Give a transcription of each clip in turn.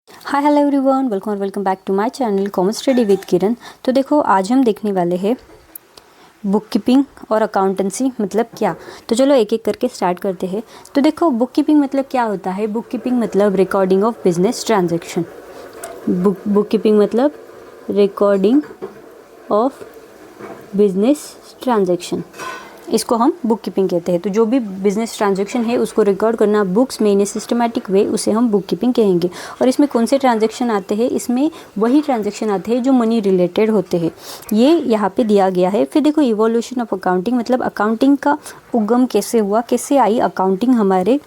Hi hello everyone, welcome back to my channel commerce study with Kiran. तो देखो, आज हम देखने वाले हैं बुक कीपिंग और अकाउंटेंसी मतलब क्या। तो चलो एक एक करके स्टार्ट करते हैं। तो देखो, बुक कीपिंग मतलब क्या होता है। बुक कीपिंग मतलब recording of business transaction. Book keeping मतलब रिकॉर्डिंग ऑफ बिजनेस ट्रांजैक्शन, इसको हम बुक कीपिंग कहते हैं। तो जो भी बिजनेस ट्रांजैक्शन है उसको रिकॉर्ड करना बुक्स में इन ए सिस्टमैटिक वे, उसे हम बुक कीपिंग कहेंगे। और इसमें कौन से ट्रांजैक्शन आते हैं, इसमें वही ट्रांजैक्शन आते हैं जो मनी रिलेटेड होते हैं। ये यहाँ पे दिया गया है। फिर देखो, इवोल्यूशन ऑफ अकाउंटिंग मतलब अकाउंटिंग का उगम कैसे हुआ, कैसे आई अकाउंटिंग हमारे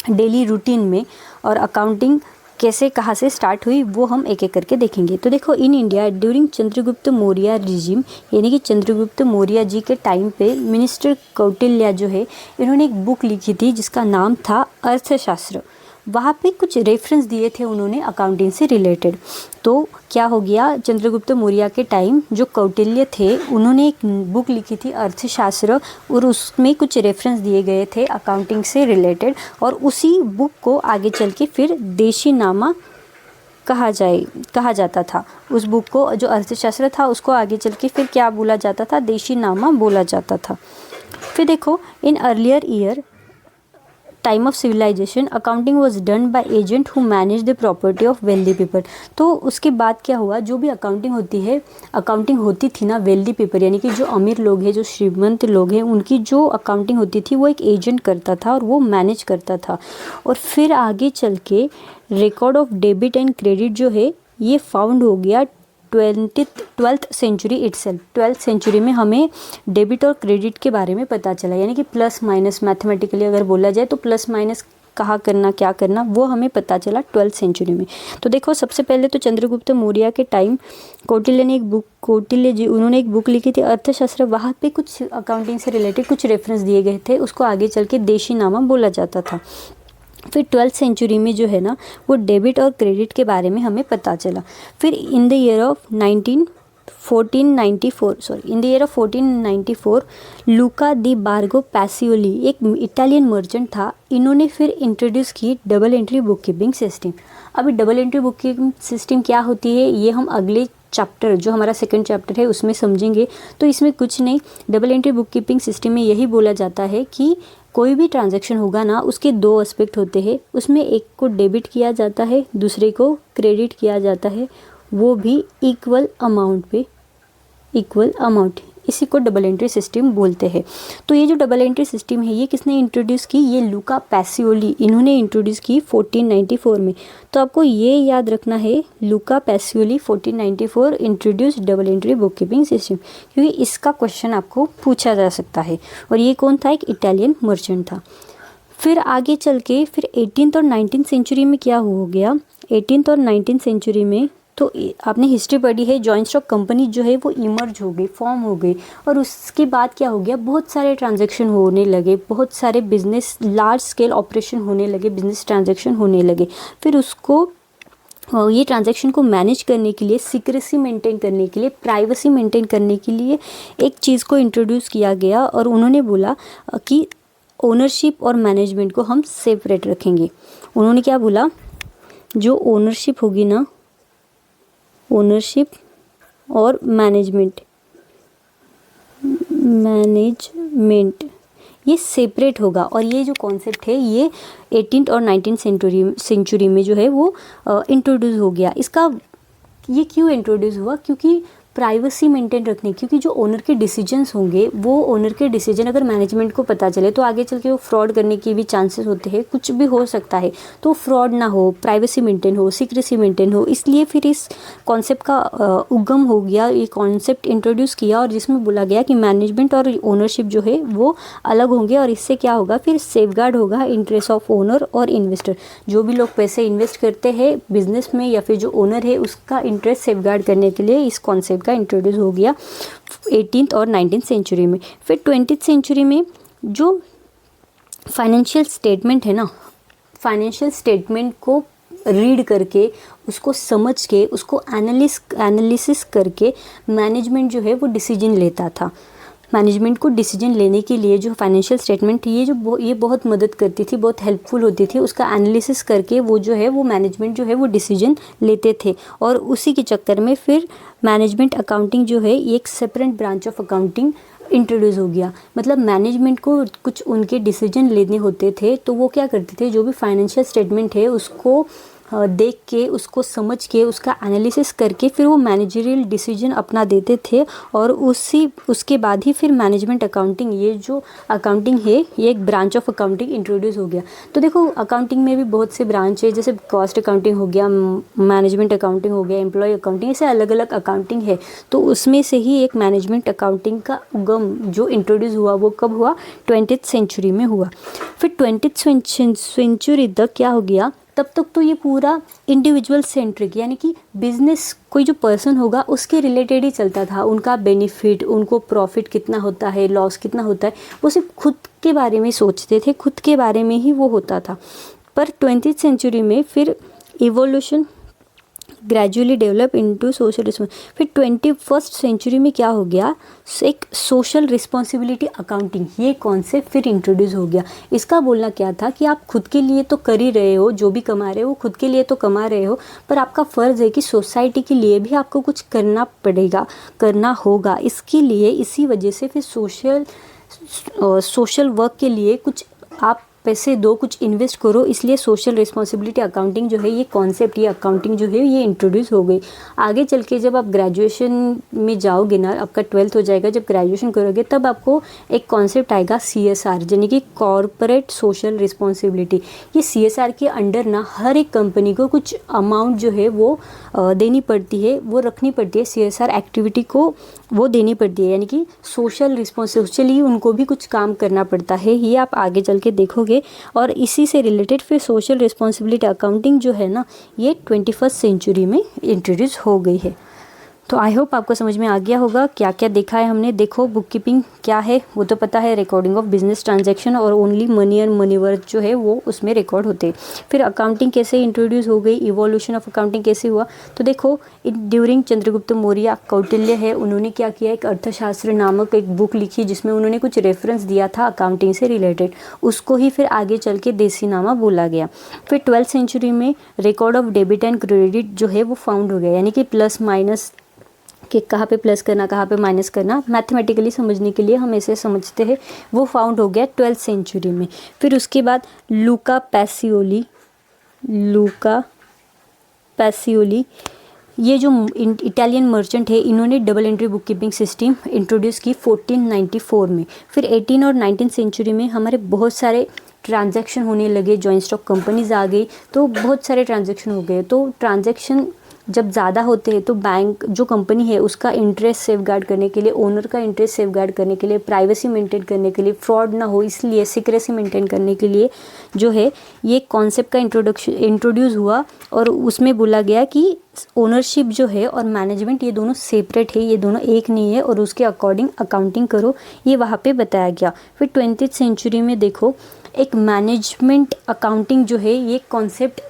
डेली रूटीन में, और अकाउंटिंग कैसे कहाँ से स्टार्ट हुई वो हम एक एक करके देखेंगे। तो देखो, in India during Chandragupta Maurya regime, यानी कि चंद्रगुप्त मौर्य जी के टाइम पे मिनिस्टर कौटिल्य जो है, इन्होंने एक बुक लिखी थी जिसका नाम था अर्थशास्त्र। वहाँ पे कुछ रेफरेंस दिए थे उन्होंने अकाउंटिंग से रिलेटेड। तो क्या हो गया, चंद्रगुप्त मौर्य के टाइम जो कौटिल्य थे उन्होंने एक बुक लिखी थी अर्थशास्त्र, और उसमें कुछ रेफरेंस दिए गए थे अकाउंटिंग से रिलेटेड। और उसी बुक को आगे चल के फिर देशीनामा कहा जाता था। उस बुक को, जो अर्थशास्त्र था, उसको आगे चल के फिर क्या बोला जाता था, देशीनामा बोला जाता था। फिर देखो, in earlier year time of civilisation accounting was done by agent who manage the property of wealthy people. तो उसके बाद क्या हुआ, जो भी अकाउंटिंग होती थी ना वेल्दी पीपल, यानी कि जो अमीर लोग हैं, जो श्रीमंत लोग हैं, उनकी जो अकाउंटिंग होती थी वो एक एजेंट करता था और वो मैनेज करता था। और फिर आगे चल के record of debit and credit जो है ये फाउंड हो गया 12th century itself. 12th century में हमें डेबिट और क्रेडिट के बारे में पता चला, यानी कि प्लस माइनस मैथमेटिकली अगर बोला जाए तो प्लस माइनस कहाँ करना, क्या करना, वो हमें पता चला 12th सेंचुरी में। तो देखो, सबसे पहले तो चंद्रगुप्त मौर्य के टाइम कौटिल्य जी, उन्होंने एक बुक लिखी थी अर्थशास्त्र। वहाँ पे कुछ अकाउंटिंग से रिलेटेड कुछ रेफरेंस दिए गए थे, उसको आगे चल के देशीनामा बोला जाता था। फिर 12th सेंचुरी में जो है ना, वो डेबिट और क्रेडिट के बारे में हमें पता चला। फिर in the year of 1494 Luca di Borgo Pacioli, एक इटालियन मर्चेंट था, इन्होंने फिर इंट्रोड्यूस की double entry book keeping system. अभी double entry book keeping system क्या होती है, ये हम अगले चैप्टर, जो हमारा सेकंड चैप्टर है, उसमें समझेंगे। तो इसमें कुछ नहीं, double entry book keeping system में यही बोला जाता है कि कोई भी ट्रांजैक्शन होगा ना, उसके दो एस्पेक्ट होते हैं। उसमें एक को डेबिट किया जाता है, दूसरे को क्रेडिट किया जाता है, वो भी इक्वल अमाउंट। इसी को डबल एंट्री सिस्टम बोलते हैं। तो ये जो डबल एंट्री सिस्टम है, ये किसने इंट्रोड्यूस की, ये लूका पैसियोली, इन्होंने इंट्रोड्यूस की 1494 में। तो आपको ये याद रखना है, लूका Pacioli 1494 introduce double entry book keeping system, क्योंकि इसका क्वेश्चन आपको पूछा जा सकता है। और ये कौन था, एक इटालियन मर्चेंट था। फिर आगे चल के फिर 18th और 19th सेंचुरी में क्या हो गया, 18th और 19th सेंचुरी में तो आपने हिस्ट्री पढ़ी है, जॉइंट स्टॉक कंपनी जो है वो इमर्ज हो गई, फॉर्म हो गई। और उसके बाद क्या हो गया, बहुत सारे ट्रांजैक्शन होने लगे, बहुत सारे बिजनेस, लार्ज स्केल ऑपरेशन होने लगे, बिजनेस ट्रांजैक्शन होने लगे। फिर उसको, ये ट्रांजैक्शन को मैनेज करने के लिए, सीक्रेसी मेंटेन करने के लिए, प्राइवेसी मेंटेन करने के लिए एक चीज़ को इंट्रोड्यूस किया गया। और उन्होंने बोला कि ओनरशिप और मैनेजमेंट को हम सेपरेट रखेंगे। उन्होंने क्या बोला, जो ओनरशिप होगी ना, ओनरशिप और मैनेजमेंट ये सेपरेट होगा। और ये जो कॉन्सेप्ट है ये 18th और 19th सेंचुरी में जो है वो इंट्रोड्यूस हो गया। इसका ये क्यों इंट्रोड्यूस हुआ, क्योंकि प्राइवेसी मेंटेन रखने, क्योंकि जो ओनर के डिसीजंस होंगे, वो ओनर के डिसीजन अगर मैनेजमेंट को पता चले तो आगे चल के वो फ्रॉड करने की भी चांसेस होते हैं, कुछ भी हो सकता है। तो फ्रॉड ना हो, प्राइवेसी मेंटेन हो, सीक्रेसी मेंटेन हो, इसलिए फिर इस कॉन्सेप्ट का उगम हो गया, ये कॉन्सेप्ट इंट्रोड्यूस किया। और जिसमें बोला गया कि मैनेजमेंट और ओनरशिप जो है वो अलग होंगे। और इससे क्या होगा, फिर सेफगार्ड होगा इंटरेस्ट ऑफ ओनर और इन्वेस्टर। जो भी लोग पैसे इन्वेस्ट करते हैं बिजनेस में, या फिर जो ओनर है, उसका इंटरेस्ट सेफगार्ड करने के लिए इस कॉन्सेप्ट का इंट्रोड्यूस हो गया 18th और 19th सेंचुरी में। फिर 20th सेंचुरी में जो फाइनेंशियल स्टेटमेंट है ना, फाइनेंशियल स्टेटमेंट को रीड करके, उसको समझ के, उसको एनालिसिस करके मैनेजमेंट जो है वो डिसीजन लेता था। मैनेजमेंट को डिसीजन लेने के लिए जो फाइनेंशियल स्टेटमेंट ये बहुत मदद करती थी, बहुत हेल्पफुल होती थी। उसका एनालिसिस करके वो जो है वो मैनेजमेंट जो है वो डिसीजन लेते थे। और उसी के चक्कर में फिर मैनेजमेंट अकाउंटिंग जो है ये एक separate branch of accounting introduce हो गया। मतलब मैनेजमेंट को कुछ उनके डिसीजन लेने होते थे तो वो क्या करते थे, जो भी फाइनेंशियल स्टेटमेंट है उसको देख के, उसको समझ के, उसका एनालिसिस करके फिर वो मैनेजरियल डिसीजन अपना देते थे। और उसके बाद ही फिर मैनेजमेंट अकाउंटिंग, ये जो अकाउंटिंग है ये एक ब्रांच ऑफ अकाउंटिंग इंट्रोड्यूस हो गया। तो देखो अकाउंटिंग में भी बहुत से ब्रांच है, जैसे कॉस्ट अकाउंटिंग हो गया, मैनेजमेंट अकाउंटिंग हो गया, एम्प्लॉय अकाउंटिंग, ऐसे अलग अलग अकाउंटिंग है। तो उसमें से ही एक मैनेजमेंट अकाउंटिंग का उगम जो इंट्रोड्यूस हुआ वो कब हुआ, 20th सेंचुरी में हुआ। फिर 20th सेंचुरी तक क्या हो गया, तब तक तो ये पूरा इंडिविजुअल सेंट्रिक, यानी कि बिजनेस, कोई जो पर्सन होगा उसके रिलेटेड ही चलता था। उनका बेनिफिट, उनको प्रॉफिट कितना होता है, लॉस कितना होता है, वो सिर्फ खुद के बारे में सोचते थे, खुद के बारे में ही वो होता था। पर 20th सेंचुरी में फिर evolution gradually develop into social response. फिर 21st सेंचुरी में क्या हो गया, एक सोशल रिस्पॉन्सिबिलिटी अकाउंटिंग, ये कॉन्सेप्ट फिर इंट्रोड्यूस हो गया। इसका बोलना क्या था कि आप खुद के लिए तो कर ही रहे हो, जो भी कमा रहे हो खुद के लिए तो कमा रहे हो, पर आपका फ़र्ज़ है कि सोसाइटी के लिए भी आपको कुछ करना पड़ेगा, करना होगा। इसके लिए, इसी वजह से फिर सोशल वर्क के लिए कुछ आप पैसे दो, कुछ इन्वेस्ट करो, इसलिए सोशल रिस्पॉन्सिबिलिटी अकाउंटिंग जो है ये कॉन्सेप्ट, ये अकाउंटिंग जो है ये इंट्रोड्यूस हो गई। आगे चल के जब आप ग्रेजुएशन में जाओगे ना, आपका 12th हो जाएगा, जब ग्रेजुएशन करोगे तब आपको एक कॉन्सेप्ट आएगा CSR, यानी कि कॉर्पोरेट सोशल रिस्पॉन्सिबिलिटी। ये CSR के अंडर ना हर एक कंपनी को कुछ अमाउंट जो है वो देनी पड़ती है, वो रखनी पड़ती है, CSR एक्टिविटी को वो देनी पड़ती है, यानी कि सोशल रिस्पॉन्सिबिलिटी, उनको भी कुछ काम करना पड़ता है। ये आप आगे चल के देखोगे। और इसी से रिलेटेड फिर सोशल रिस्पॉन्सिबिलिटी अकाउंटिंग जो है ना, ये 21st सेंचुरी में इंट्रोड्यूस हो गई है। तो आई होप आपको समझ में आ गया होगा क्या क्या देखा है हमने। देखो बुक कीपिंग क्या है वो तो पता है, रिकॉर्डिंग ऑफ बिजनेस ट्रांजैक्शन और only money and money worth जो है वो उसमें रिकॉर्ड होते हैं। फिर अकाउंटिंग कैसे इंट्रोड्यूस हो गई, इवोल्यूशन ऑफ अकाउंटिंग कैसे हुआ, तो देखो ड्यूरिंग चंद्रगुप्त मौर्य, कौटिल्य है, उन्होंने क्या किया, एक अर्थशास्त्र नामक एक बुक लिखी जिसमें उन्होंने कुछ रेफरेंस दिया था अकाउंटिंग से रिलेटेड, उसको ही फिर आगे चल के देसीनामा बोला गया। फिर 12th सेंचुरी में record of debit and credit जो है वो फाउंड हो गया, यानी कि प्लस माइनस कि कहाँ पे प्लस करना, कहाँ पे माइनस करना, मैथमेटिकली समझने के लिए हम ऐसे समझते हैं, वो फाउंड हो गया 12th सेंचुरी में। फिर उसके बाद लूका पैसियोली ये जो इटालियन मर्चेंट है, इन्होंने double entry book keeping system introduce की 1494 में। फिर 18 और 19 सेंचुरी में हमारे बहुत सारे ट्रांजैक्शन होने लगे, जॉइंट स्टॉक कंपनीज आ गई, तो बहुत सारे ट्रांजैक्शन हो गए। तो ट्रांजैक्शन जब ज़्यादा होते हैं तो बैंक, जो कंपनी है उसका इंटरेस्ट सेफगार्ड करने के लिए, ओनर का इंटरेस्ट सेफगार्ड करने के लिए, प्राइवेसी मेंटेन करने के लिए, फ्रॉड ना हो इसलिए, सीक्रेसी मेंटेन करने के लिए जो है ये कॉन्सेप्ट का इंट्रोड्यूस हुआ। और उसमें बोला गया कि ओनरशिप जो है और मैनेजमेंट ये दोनों सेपरेट है, ये दोनों एक नहीं है, और उसके अकॉर्डिंग अकाउंटिंग करो, ये वहाँ पे बताया गया। फिर 20th सेंचुरी में देखो एक मैनेजमेंट अकाउंटिंग जो है ये कॉन्सेप्ट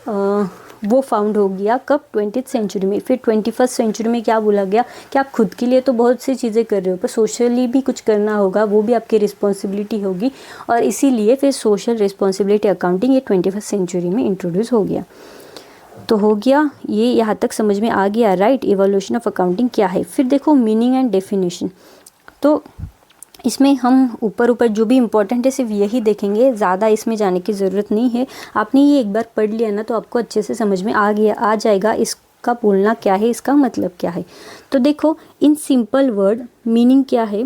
वो फाउंड हो गया कब, 20th सेंचुरी में। फिर 21st सेंचुरी में क्या बोला गया कि आप खुद के लिए तो बहुत सी चीज़ें कर रहे हो, पर सोशली भी कुछ करना होगा, वो भी आपकी रिस्पॉन्सिबिलिटी होगी, और इसीलिए फिर सोशल रिस्पॉन्सिबिलिटी अकाउंटिंग ये 21st सेंचुरी में इंट्रोड्यूस हो गया। तो हो गया ये, यहाँ तक समझ में आ गया, राइट, इवोल्यूशन ऑफ अकाउंटिंग क्या है। फिर देखो मीनिंग एंड डेफिनेशन, तो इसमें हम ऊपर जो भी इम्पोर्टेंट है सिर्फ यही देखेंगे, ज़्यादा इसमें जाने की ज़रूरत नहीं है। आपने ये एक बार पढ़ लिया ना तो आपको अच्छे से समझ में आ जाएगा इसका बोलना क्या है, इसका मतलब क्या है। तो देखो इन सिंपल वर्ड मीनिंग क्या है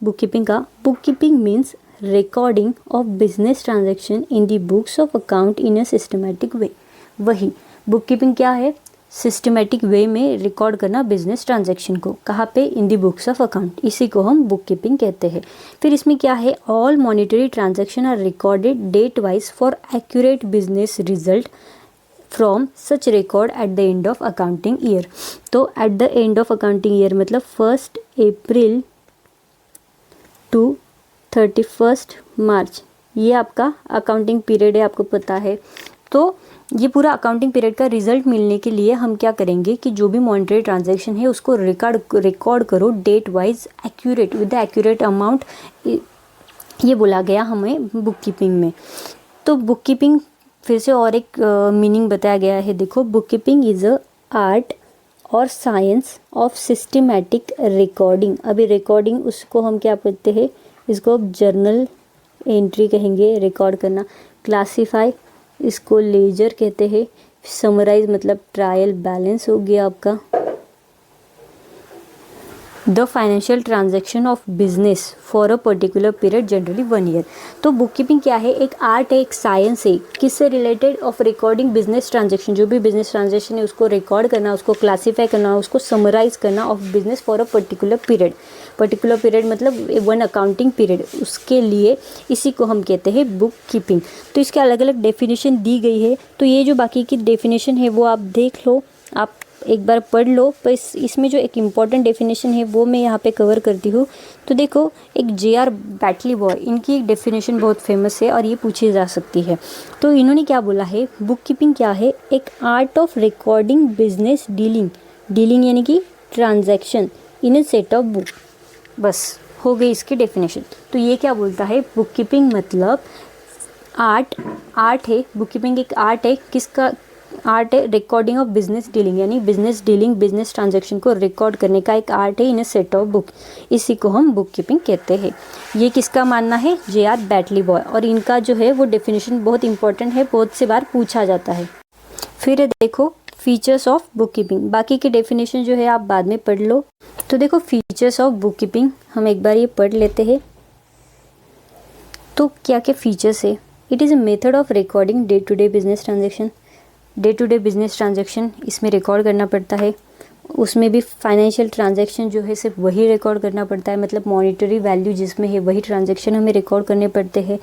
बुक कीपिंग का, book keeping means recording of business transaction in the books of account in a systematic way. वही बुक कीपिंग क्या है, सिस्टमेटिक वे में रिकॉर्ड करना बिजनेस ट्रांजैक्शन को, कहाँ पे, इन दी बुक्स ऑफ अकाउंट, इसी को हम बुक कीपिंग कहते हैं। फिर इसमें क्या है, all monetary transaction are recorded date wise for accurate business result from such record at the end of accounting year. तो at the end of accounting year मतलब 1 अप्रैल टू 31 मार्च, ये आपका अकाउंटिंग पीरियड है, आपको पता है। तो ये पूरा अकाउंटिंग पीरियड का रिजल्ट मिलने के लिए हम क्या करेंगे कि जो भी मॉनेटरी ट्रांजैक्शन है उसको रिकॉर्ड करो date wise accurate with the accurate amount, ये बोला गया हमें बुक कीपिंग में। तो बुक कीपिंग फिर से और एक मीनिंग बताया गया है। देखो, book keeping is a art और साइंस ऑफ सिस्टमैटिक रिकॉर्डिंग। अभी रिकॉर्डिंग उसको हम क्या कहते हैं, इसको जर्नल एंट्री कहेंगे, रिकॉर्ड करना। क्लासीफाई इसको लेजर कहते हैं। समराइज मतलब ट्रायल बैलेंस हो गया आपका। The financial transaction of business for a particular period generally 1 year. तो बुक कीपिंग क्या है, एक आर्ट है, एक साइंस है, किससे related, of recording business transaction. जो भी बिजनेस ट्रांजेक्शन है उसको रिकॉर्ड करना, उसको क्लासीफाई करना, उसको समराइज करना of business for a particular period. Particular period मतलब 1 अकाउंटिंग पीरियड, उसके लिए इसी को हम कहते हैं बुक कीपिंग। तो इसके अलग अलग डेफिनेशन दी गई है। तो ये जो बाकी की डेफिनेशन है वो आप देख लो, आप एक बार पढ़ लो। पर इसमें जो एक इम्पॉर्टेंट डेफिनेशन है वो मैं यहाँ पे कवर करती हूँ। तो देखो, एक J.R. बैटली बॉय, इनकी एक डेफिनेशन बहुत फेमस है और ये पूछी जा सकती है। तो इन्होंने क्या बोला है, बुक कीपिंग क्या है, एक art of recording business dealing यानी कि transaction in A set of book. बस हो गई इसकी डेफिनेशन। तो ये क्या बोलता है, बुक कीपिंग मतलब आर्ट है, बुक कीपिंग एक आर्ट है, किसका आर्ट है, रिकॉर्डिंग ऑफ बिजनेस डीलिंग, यानी बिजनेस डीलिंग, बिजनेस ट्रांजैक्शन को रिकॉर्ड करने का एक आर्ट है इन ए सेट ऑफ बुक। इसी को हम बुक कीपिंग कहते हैं। ये किसका मानना है, J.R. बैटली बॉय। और इनका जो है वो डेफिनेशन बहुत इंपॉर्टेंट है, बहुत से बार पूछा जाता है। फिर देखो फीचर्स ऑफ बुक कीपिंग, बाकी के डेफिनेशन जो है आप बाद में पढ़ लो। तो देखो फीचर्स ऑफ बुक कीपिंग हम एक बार ये पढ़ लेते हैं। तो क्या क्या फीचर्स है, it is a method of recording day to day business transaction. Day to day business transaction इसमें रिकॉर्ड करना पड़ता है। उसमें भी फाइनेंशियल ट्रांजैक्शन जो है सिर्फ वही रिकॉर्ड करना पड़ता है, मतलब मॉनेटरी वैल्यू जिसमें है वही ट्रांजैक्शन हमें रिकॉर्ड करने पड़ते हैं।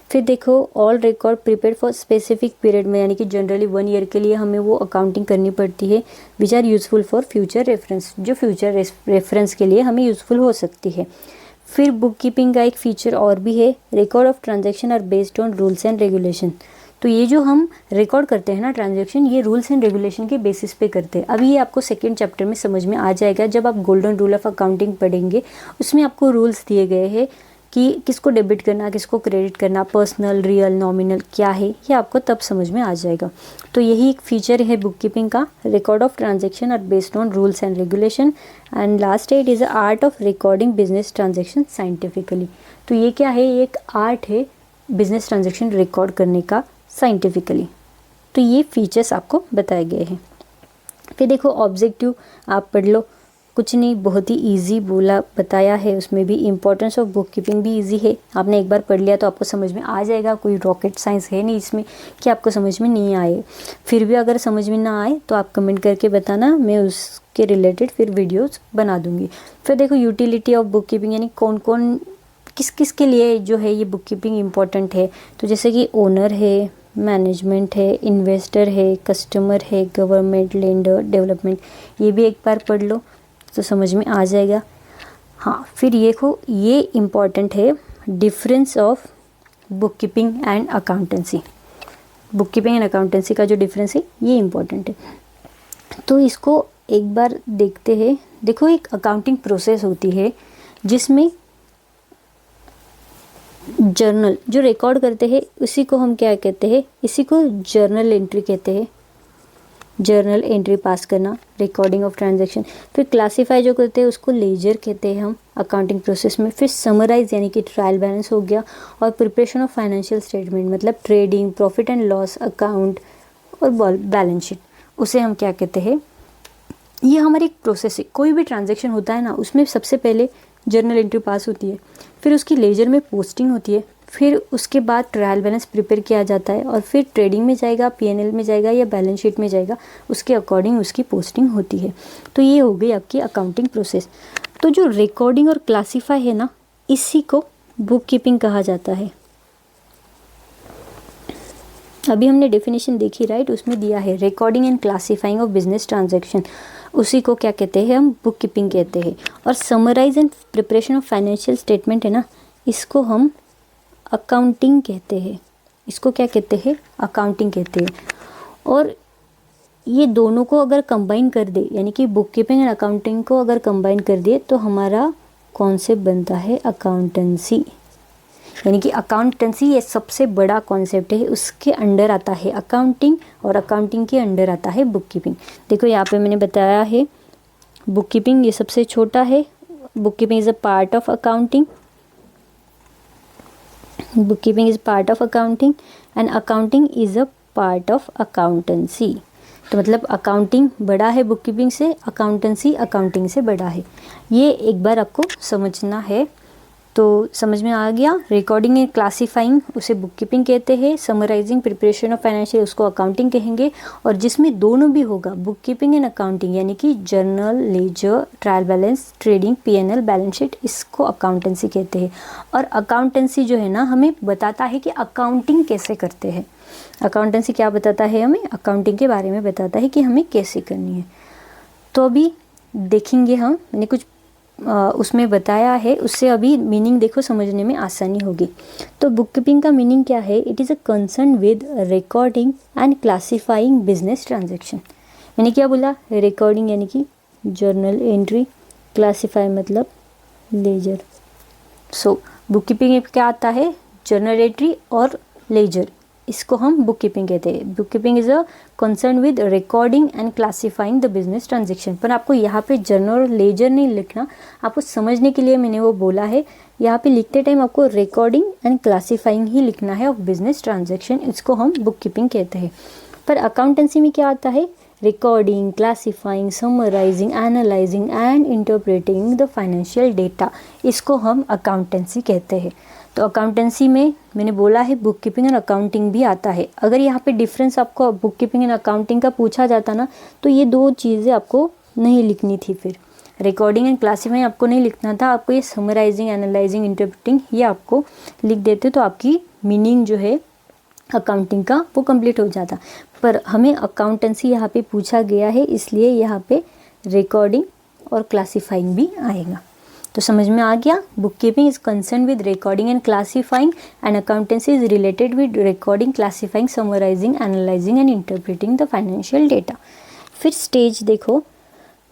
फिर देखो, all record prepare for specific period में, यानी कि जनरली 1 ईयर के लिए हमें वो अकाउंटिंग करनी पड़ती है, which are useful for future reference, जो फ्यूचर रेफरेंस के लिए हमें यूजफुल हो सकती है। फिर बुक कीपिंग का एक फीचर और भी है, record of transaction are based on rules and regulation. तो ये जो हम रिकॉर्ड करते हैं ना ट्रांजैक्शन, ये रूल्स एंड रेगुलेशन के बेसिस पे करते हैं। अभी ये आपको सेकंड चैप्टर में समझ में आ जाएगा, जब आप गोल्डन रूल ऑफ अकाउंटिंग पढ़ेंगे। उसमें आपको रूल्स दिए गए हैं कि किसको डेबिट करना, किसको क्रेडिट करना, पर्सनल, रियल, नॉमिनल क्या है, ये आपको तब समझ में आ जाएगा। तो यही एक फीचर है बुक कीपिंग का, record of transaction are based on rules and regulation. And last it is art of recording business transaction scientifically. तो ये क्या है, ये एक आर्ट है बिजनेस ट्रांजैक्शन रिकॉर्ड करने का साइंटिफिकली। तो ये फीचर्स आपको बताए गए हैं। फिर देखो ऑब्जेक्टिव आप पढ़ लो, कुछ नहीं, बहुत ही इजी बोला बताया है। उसमें भी इम्पोर्टेंस ऑफ बुक कीपिंग भी इजी है, आपने एक बार पढ़ लिया तो आपको समझ में आ जाएगा। कोई रॉकेट साइंस है नहीं इसमें कि आपको समझ में नहीं आए। फिर भी अगर समझ में ना आए तो आप कमेंट करके बताना, मैं उसके रिलेटेड फिर वीडियोज़ बना दूँगी। फिर देखो यूटिलिटी ऑफ बुक कीपिंग, यानी कौन कौन किस किस के लिए जो है ये बुक कीपिंग इम्पॉर्टेंट है। तो जैसे कि ओनर है, मैनेजमेंट है, इन्वेस्टर है, कस्टमर है, गवर्नमेंट, लेंडर, डेवलपमेंट, ये भी एक बार पढ़ लो तो समझ में आ जाएगा। हाँ, फिर ये देखो, ये इम्पॉर्टेंट है, difference of book keeping and accountancy. Book keeping and accountancy का जो डिफरेंस है ये इम्पॉर्टेंट है। तो इसको एक बार देखते हैं। देखो, एक अकाउंटिंग प्रोसेस होती है जिसमें जर्नल जो रिकॉर्ड करते हैं उसी को हम क्या कहते हैं, इसी को जर्नल एंट्री कहते हैं। जर्नल एंट्री पास करना, रिकॉर्डिंग ऑफ ट्रांजैक्शन। फिर क्लासीफाई जो करते हैं उसको लेजर कहते हैं हम अकाउंटिंग प्रोसेस में। फिर समराइज यानी कि ट्रायल बैलेंस हो गया, और प्रिपरेशन ऑफ फाइनेंशियल स्टेटमेंट मतलब trading, profit and loss account और बैलेंस शीट, उसे हम क्या कहते हैं। ये हमारी एक प्रोसेस है। कोई भी ट्रांजैक्शन होता है ना, उसमें सबसे पहले जर्नल एंट्री पास होती है, फिर उसकी लेजर में पोस्टिंग होती है, फिर उसके बाद ट्रायल बैलेंस प्रिपेयर किया जाता है, और फिर ट्रेडिंग में जाएगा, पीएनएल में जाएगा या बैलेंस शीट में जाएगा, उसके अकॉर्डिंग उसकी पोस्टिंग होती है। तो ये हो गई आपकी अकाउंटिंग प्रोसेस। तो जो रिकॉर्डिंग और क्लासीफाई है ना, इसी को बुक कीपिंग कहा जाता है। अभी हमने डेफिनेशन देखी, राइट, उसमें दिया है recording and classifying of business transaction, उसी को क्या कहते हैं, हम बुक कीपिंग कहते हैं। और summarise and preparation of financial statement है ना, इसको हम अकाउंटिंग कहते हैं। इसको क्या कहते हैं, अकाउंटिंग कहते हैं। और ये दोनों को अगर कंबाइन कर दे, यानी कि बुक कीपिंग एंड अकाउंटिंग को अगर कंबाइन कर दिए तो हमारा कॉन्सेप्ट बनता है अकाउंटेंसी। यानी कि अकाउंटेंसी ये सबसे बड़ा कॉन्सेप्ट है, उसके अंडर आता है अकाउंटिंग और अकाउंटिंग के अंडर आता है बुक कीपिंग। देखो यहाँ पे मैंने बताया है बुक कीपिंग ये सबसे छोटा है, book keeping is a part of accounting, book keeping is part of accounting and accounting is a part of accountancy. तो मतलब अकाउंटिंग बड़ा है बुक कीपिंग से, अकाउंटेंसी अकाउंटिंग से बड़ा है। ये एक बार आपको समझना है। तो समझ में आ गया। रिकॉर्डिंग एंड क्लासीफाइंग उसे बुक कीपिंग कहते हैं, समराइजिंग प्रिपरेशन ऑफ फाइनेंशियल उसको अकाउंटिंग कहेंगे, और जिसमें दोनों भी होगा बुक कीपिंग एंड अकाउंटिंग, यानी कि journal, ledger, trial balance, trading, PNL, balance sheet, इसको अकाउंटेंसी कहते हैं। और अकाउंटेंसी जो है ना हमें बताता है कि अकाउंटिंग कैसे करते हैं। अकाउंटेंसी क्या बताता है हमें, अकाउंटिंग के बारे में बताता है कि हमें कैसे करनी है। तो अभी देखेंगे हम, मैंने कुछ उसमें बताया है, उससे अभी मीनिंग देखो समझने में आसानी होगी। तो बुक कीपिंग का मीनिंग क्या है, it is a concern with recording and classifying business transaction. मैंने क्या बोला, रिकॉर्डिंग यानी कि जर्नल एंट्री, क्लासीफाई मतलब लेजर। सो बुक कीपिंग में क्या आता है, जर्नल एंट्री और लेजर, इसको हम बुक कीपिंग कहते हैं। Book keeping is a concern with recording and classifying the business transaction. पर आपको यहाँ पे जर्नल और लेजर नहीं लिखना, आपको समझने के लिए मैंने वो बोला है। यहाँ पे लिखते टाइम आपको रिकॉर्डिंग एंड क्लासीफाइंग ही लिखना है ऑफ बिजनेस ट्रांजेक्शन, इसको हम बुक कीपिंग कहते हैं। पर अकाउंटेंसी में क्या आता है, recording, classifying, summarising, analysing and interpreting the financial data, इसको हम अकाउंटेंसी कहते हैं। तो अकाउंटेंसी में मैंने बोला है बुक कीपिंग और अकाउंटिंग भी आता है। अगर यहाँ पे डिफरेंस आपको बुक कीपिंग एंड अकाउंटिंग का पूछा जाता ना, तो ये दो चीज़ें आपको नहीं लिखनी थी। फिर रिकॉर्डिंग एंड क्लासीफाइंग आपको नहीं लिखना था, आपको ये समराइजिंग, एनालाइजिंग, इंटरप्रेटिंग ये आपको लिख देते तो आपकी मीनिंग जो है अकाउंटिंग का वो कंप्लीट हो जाता। पर हमें अकाउंटेंसी यहाँ पे पूछा गया है, इसलिए यहाँ पे रिकॉर्डिंग और क्लासीफाइंग भी आएगा। तो समझ में आ गया। Book keeping is concern with recording and classifying and accountancy is related with recording, classifying, summarising, analysing and interpreting the financial data. फिर स्टेज देखो,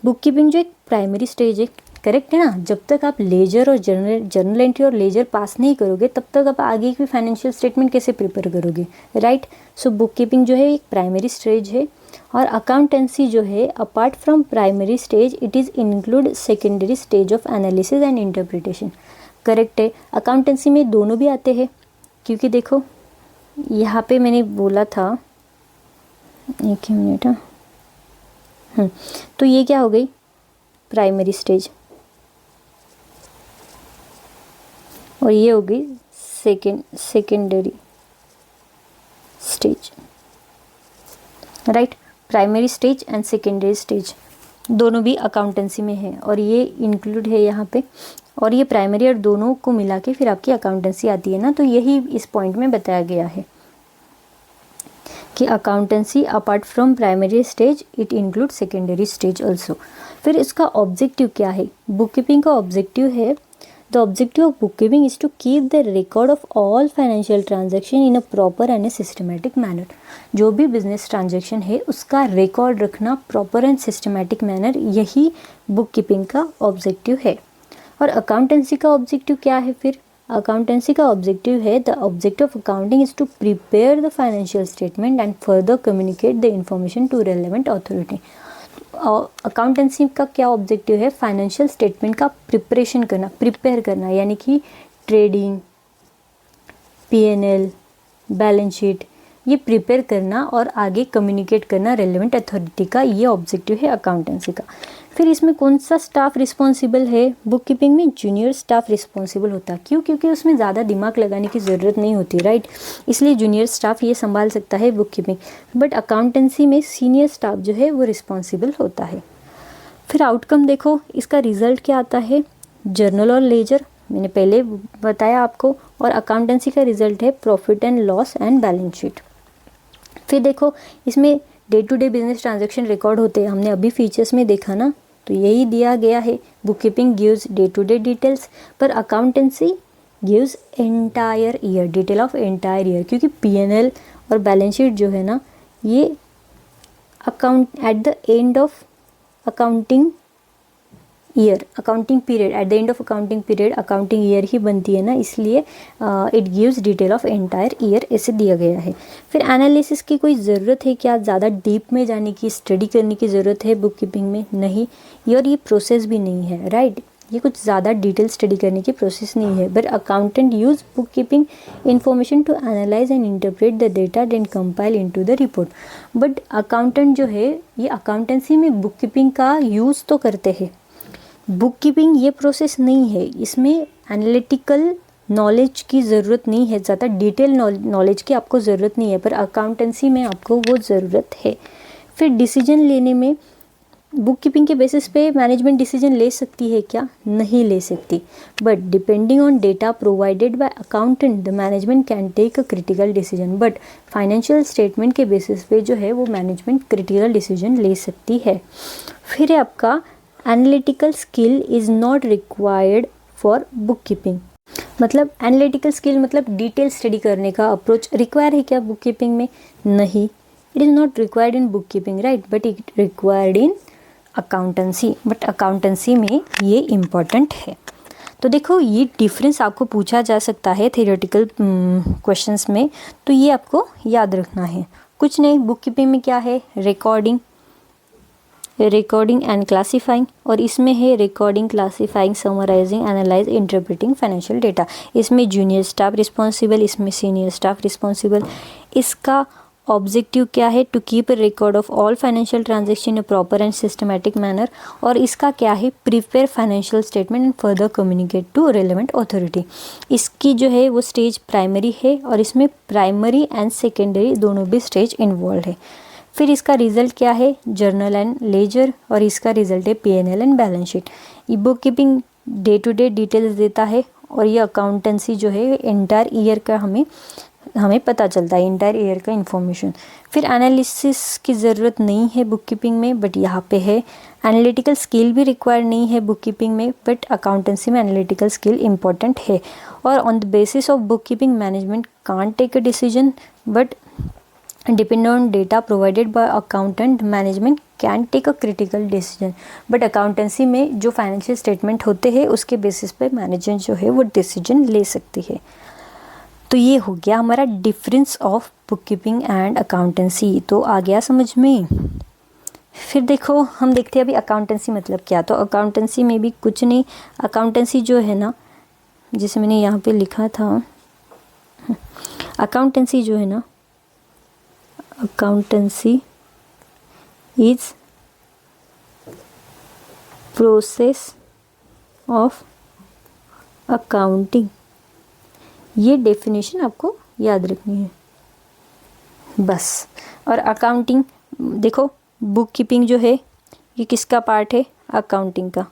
बुक कीपिंग जो एक प्राइमरी स्टेज है, करेक्ट है ना। जब तक आप लेजर और जर्नल एंट्री और लेजर पास नहीं करोगे तब तक आप आगे की फाइनेंशियल स्टेटमेंट कैसे प्रिपेयर करोगे, राइट। सो बुक कीपिंग जो है एक प्राइमरी स्टेज है, और अकाउंटेंसी जो है apart from primary stage it is include secondary stage of analysis and interpretation. Correct है, अकाउंटेंसी में दोनों भी आते हैं, क्योंकि देखो यहाँ पे मैंने बोला था, एक ही मिनट, तो ये क्या हो गई प्राइमरी स्टेज, और ये हो गई secondary stage, right. Primary stage and secondary stage दोनों भी अकाउंटेंसी में है, और ये इंक्लूड है यहाँ पे, और ये प्राइमरी और दोनों को मिला के फिर आपकी अकाउंटेंसी आती है ना। तो यही इस पॉइंट में बताया गया है कि accountancy apart from primary stage it include secondary stage also. फिर इसका ऑब्जेक्टिव क्या है, बुक कीपिंग का ऑब्जेक्टिव है, the objective of book keeping is to keep the record of all financial transaction in a proper and a systematic manner. जो भी business transaction है उसका रिकॉर्ड रखना प्रॉपर एंड सिस्टमेटिक मैनर, यही book keeping का objective है। और accountancy का ऑब्जेक्टिव क्या है, फिर अकाउंटेंसी का ऑब्जेक्टिव है, the objective of accounting is to prepare the financial statement and further communicate the information to relevant authority. Accountancy का क्या ऑब्जेक्टिव है, फाइनेंशियल स्टेटमेंट का प्रिपरेशन करना, प्रिपेयर करना, यानी कि ट्रेडिंग, पीएनएल, बैलेंस शीट, ये प्रिपेयर करना और आगे कम्युनिकेट करना रेलेवेंट अथॉरिटी का, ये ऑब्जेक्टिव है अकाउंटेंसी का। फिर इसमें कौन सा स्टाफ रिस्पॉन्सिबल है, बुक कीपिंग में जूनियर स्टाफ रिस्पॉन्सिबल होता है। क्यों, क्योंकि उसमें ज़्यादा दिमाग लगाने की ज़रूरत नहीं होती, राइट, इसलिए जूनियर स्टाफ ये संभाल सकता है बुक कीपिंग। बट अकाउंटेंसी में सीनियर स्टाफ जो है वो रिस्पॉन्सिबल होता है। फिर आउटकम देखो, इसका रिजल्ट क्या आता है, जर्नल और लेजर मैंने पहले बताया आपको, और अकाउंटेंसी का रिजल्ट है profit and loss and balance sheet. फिर देखो इसमें day to day business transaction record होते हैं, हमने अभी फीचर्स में देखा ना, तो यही दिया गया है। Book keeping gives day to day details, पर accountancy gives entire year, detail of entire year, क्योंकि पीएनएल और बैलेंस शीट जो है ना ये account at the end of accounting year, accounting period, at the end of accounting period accounting year ही बनती है ना, इसलिए it gives detail of entire year ऐसे दिया गया है। फिर एनालिसिस की कोई ज़रूरत है क्या, ज़्यादा डीप में जाने की, स्टडी करने की ज़रूरत है बुक कीपिंग में? नहीं, और ये प्रोसेस भी नहीं है, राइट। ये कुछ ज़्यादा डिटेल स्टडी करने की प्रोसेस नहीं है। But accountant use book keeping information to analyse and interpret the data then compile into the report. But accountant जो है ये अकाउंटेंसी में बुक कीपिंग का यूज़ तो करते हैं। बुक कीपिंग ये प्रोसेस नहीं है, इसमें एनालिटिकल नॉलेज की ज़रूरत नहीं है, ज़्यादा डिटेल नॉलेज की आपको ज़रूरत नहीं है, पर अकाउंटेंसी में आपको वो ज़रूरत है। फिर डिसीजन लेने में बुक कीपिंग के बेसिस पे मैनेजमेंट डिसीजन ले सकती है क्या? नहीं ले सकती। But depending on data provided by accountant the management can take a critical decision. But financial statement के बेसिस पे जो है वो मैनेजमेंट क्रिटिकल डिसीजन ले सकती है। फिर है आपका analytical skill is not required for book keeping. मतलब एनालिटिकल स्किल मतलब डिटेल स्टडी करने का अप्रोच रिक्वायर है क्या बुक कीपिंग में? नहीं, it is not required in book keeping, right, but it required in accountancy. But accountancy में ये इम्पॉर्टेंट है। तो देखो ये डिफरेंस आपको पूछा जा सकता है थियोरेटिकल क्वेश्चंस में, तो ये आपको याद रखना है। कुछ नहीं, बुक कीपिंग में क्या है? रिकॉर्डिंग एंड क्लासीफाइंग, और इसमें है recording, classifying, summarising, analyse, interpreting financial data. इसमें जूनियर स्टाफ रिस्पॉन्सिबल, इसमें सीनियर स्टाफ रिस्पॉन्सिबल। इसका ऑब्जेक्टिव क्या है? To keep a record of all financial transaction in a proper and systematic manner. और इसका क्या है? Prepare financial statement and further communicate to relevant authority. इसकी जो है वो स्टेज प्राइमरी है, और इसमें प्राइमरी एंड सेकेंडरी दोनों भी स्टेज इन्वॉल्व है। फिर इसका रिजल्ट क्या है? जर्नल एंड लेजर, और इसका रिजल्ट है P&L एंड बैलेंस शीट। ये book keeping day to day details देता है, और ये अकाउंटेंसी जो है एंटायर ईयर का हमें पता चलता है, एंटायर ईयर का इन्फॉर्मेशन। फिर एनालिसिस की ज़रूरत नहीं है बुक कीपिंग में, बट यहाँ पे है। एनालिटिकल स्किल भी रिक्वायर नहीं है बुक कीपिंग में, बट अकाउंटेंसी में एनालिटिकल स्किल इम्पॉर्टेंट है। और on the basis of book keeping management can't take a decision, but depend on data provided by accountant management can take a critical decision। But accountancy में जो financial statement होते हैं उसके basis पे management जो है वो डिसीजन ले सकती है। तो ये हो गया हमारा difference of book keeping and accountancy. तो आ गया समझ में। फिर देखो हम देखते हैं अभी अकाउंटेंसी मतलब क्या। तो अकाउंटेंसी में भी कुछ नहीं, अकाउंटेंसी जो है ना, जैसे मैंने यहाँ पे लिखा था, अकाउंटेंसी जो है ना, accountancy is process of accounting। ये डेफिनेशन आपको याद रखनी है बस। और अकाउंटिंग देखो, बुक कीपिंग जो है ये किसका पार्ट है? अकाउंटिंग का।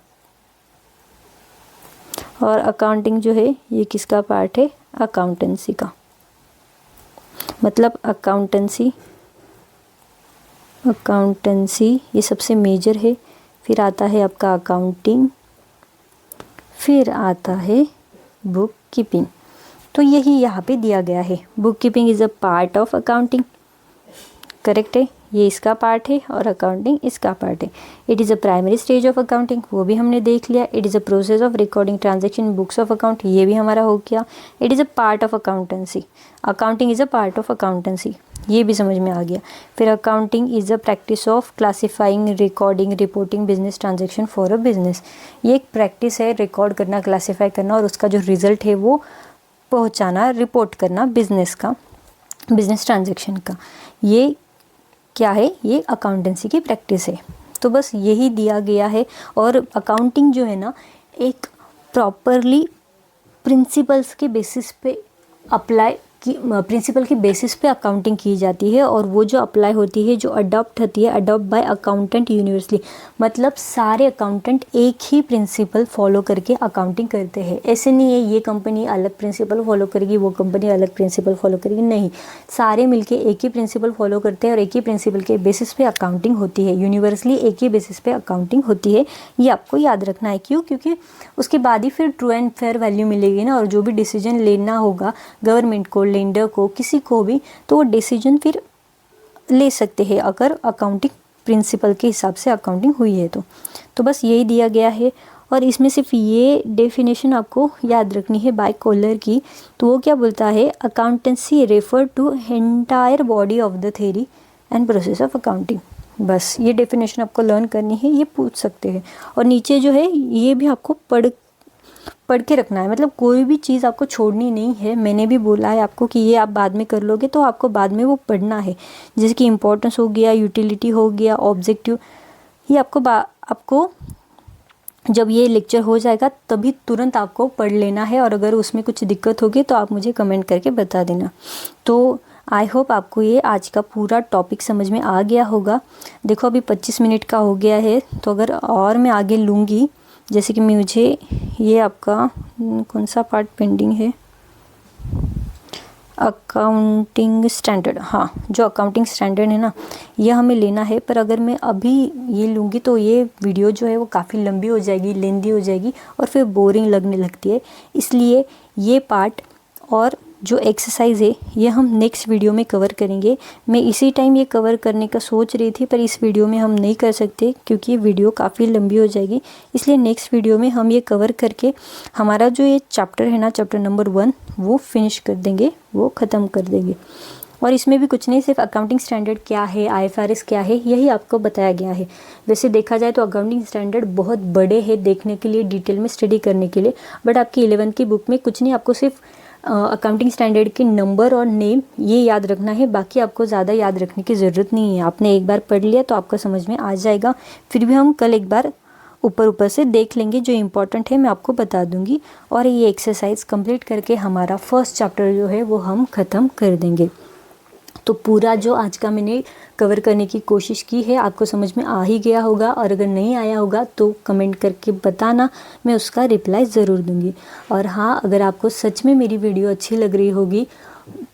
और अकाउंटिंग जो है ये किसका पार्ट है? अकाउंटेंसी का। मतलब अकाउंटेंसी ये सबसे मेजर है, फिर आता है आपका अकाउंटिंग, फिर आता है बुक कीपिंग। तो यही यहाँ पे दिया गया है, book keeping is a part of accounting, correct है, ये इसका पार्ट है और अकाउंटिंग इसका पार्ट है। It is a primary stage of accounting, वो भी हमने देख लिया। It is a process of recording transaction books of account, ये भी हमारा हो गया। It is a part of accountancy, accounting is a part of accountancy, ये भी समझ में आ गया। फिर accounting is a practice of classifying, recording, reporting business transaction for a business. ये एक प्रैक्टिस है, रिकॉर्ड करना, क्लासीफाई करना और उसका जो रिजल्ट है वो पहुँचाना, रिपोर्ट करना बिजनेस का, बिजनेस ट्रांजेक्शन का। ये क्या है? ये अकाउंटेंसी की प्रैक्टिस है। तो बस यही दिया गया है। और अकाउंटिंग जो है ना, एक प्रॉपरली प्रिंसिपल्स के बेसिस पे अप्लाई की, प्रिंसिपल के बेसिस पे अकाउंटिंग की जाती है। और वो जो अप्लाई होती है, जो अडॉप्ट होती है, अडॉप्ट बाय अकाउंटेंट यूनिवर्सली, मतलब सारे अकाउंटेंट एक ही प्रिंसिपल फॉलो करके अकाउंटिंग करते हैं। ऐसे नहीं है ये कंपनी अलग प्रिंसिपल फॉलो करेगी, वो कंपनी अलग प्रिंसिपल फॉलो करेगी, नहीं, सारे मिलके एक ही प्रिंसिपल फॉलो करते हैं और एक ही प्रिंसिपल के बेसिस पे अकाउंटिंग होती है। यूनिवर्सली एक ही बेसिस पे अकाउंटिंग होती है, ये आपको याद रखना है। क्यों? क्योंकि उसके बाद ही फिर ट्रू एंड फेयर वैल्यू मिलेगी ना, और जो भी डिसीजन लेना होगा गवर्नमेंट को, लेंडर को, किसी को भी, तो वो डिसीजन फिर ले सकते हैं अगर अकाउंटिंग प्रिंसिपल के हिसाब से अकाउंटिंग हुई है। तो बस यही दिया गया है। और इसमें सिर्फ ये डेफिनेशन आपको याद रखनी है बाय कॉलर की। तो वो क्या बोलता है, accountancy refer to entire body of the theory and process of accounting. बस ये डेफिनेशन आपको लर्न करनी है, ये पूछ सकते हैं। और नीचे जो है ये भी आपको पढ़ के रखना है, मतलब कोई भी चीज़ आपको छोड़नी नहीं है। मैंने भी बोला है आपको कि ये आप बाद में कर लोगे, तो आपको बाद में वो पढ़ना है। जैसे कि इम्पोर्टेंस हो गया, यूटिलिटी हो गया, ऑब्जेक्टिव, ये आपको जब ये लेक्चर हो जाएगा तभी तुरंत आपको पढ़ लेना है। और अगर उसमें कुछ दिक्कत होगी तो आप मुझे कमेंट करके बता देना। तो आई होप आपको ये आज का पूरा टॉपिक समझ में आ गया होगा। देखो अभी 25 मिनट का हो गया है, तो अगर और मैं आगे लूँगी, जैसे कि मुझे ये आपका कौन सा पार्ट पेंडिंग है, अकाउंटिंग स्टैंडर्ड, हाँ जो अकाउंटिंग स्टैंडर्ड है ना, यह हमें लेना है। पर अगर मैं अभी ये लूँगी तो ये वीडियो जो है वो काफ़ी लंबी हो जाएगी, लेंदी हो जाएगी और फिर बोरिंग लगने लगती है। इसलिए ये पार्ट और जो एक्सरसाइज है ये हम नेक्स्ट वीडियो में कवर करेंगे। मैं इसी टाइम ये कवर करने का सोच रही थी, पर इस वीडियो में हम नहीं कर सकते क्योंकि ये वीडियो काफ़ी लंबी हो जाएगी। इसलिए नेक्स्ट वीडियो में हम ये कवर करके हमारा जो ये चैप्टर है ना, चैप्टर नंबर 1, वो फिनिश कर देंगे, वो ख़त्म कर देंगे। और इसमें भी कुछ नहीं, सिर्फ अकाउंटिंग स्टैंडर्ड क्या है, IFRS क्या है, यही आपको बताया गया है। वैसे देखा जाए तो अकाउंटिंग स्टैंडर्ड बहुत बड़े हैं देखने के लिए, डिटेल में स्टडी करने के लिए, बट आपकी 11th की बुक में कुछ नहीं, आपको सिर्फ अकाउंटिंग स्टैंडर्ड के नंबर और नेम ये याद रखना है। बाकी आपको ज़्यादा याद रखने की ज़रूरत नहीं है, आपने एक बार पढ़ लिया तो आपको समझ में आ जाएगा। फिर भी हम कल एक बार ऊपर से देख लेंगे, जो इम्पोर्टेंट है मैं आपको बता दूंगी। और ये एक्सरसाइज कंप्लीट करके हमारा फर्स्ट चैप्टर जो है वो हम ख़त्म कर देंगे। तो पूरा जो आज का मैंने कवर करने की कोशिश की है आपको समझ में आ ही गया होगा। और अगर नहीं आया होगा तो कमेंट करके बताना, मैं उसका रिप्लाई ज़रूर दूंगी। और हाँ, अगर आपको सच में मेरी वीडियो अच्छी लग रही होगी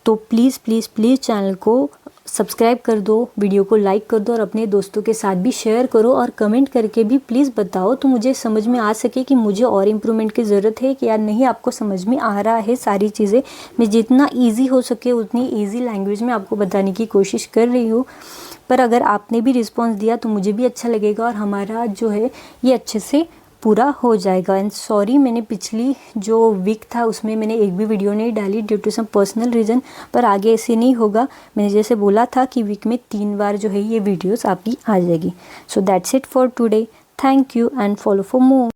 तो प्लीज़ प्लीज़ प्लीज़ चैनल को सब्सक्राइब कर दो, वीडियो को लाइक कर दो और अपने दोस्तों के साथ भी शेयर करो। और कमेंट करके भी प्लीज़ बताओ तो मुझे समझ में आ सके कि मुझे और इम्प्रूवमेंट की ज़रूरत है कि यार नहीं, आपको समझ में आ रहा है सारी चीज़ें। मैं जितना इजी हो सके उतनी इजी लैंग्वेज में आपको बताने की कोशिश कर रही हूँ। पर अगर आपने भी रिस्पॉन्स दिया तो मुझे भी अच्छा लगेगा और हमारा जो है ये अच्छे से पूरा हो जाएगा। एंड सॉरी, मैंने पिछली जो वीक था उसमें मैंने एक भी वीडियो नहीं डाली due to some personal reason, पर आगे ऐसे नहीं होगा। मैंने जैसे बोला था कि वीक में 3 बार जो है ये वीडियोस आपकी आ जाएगी। So that's it for today. Thank you and follow for more.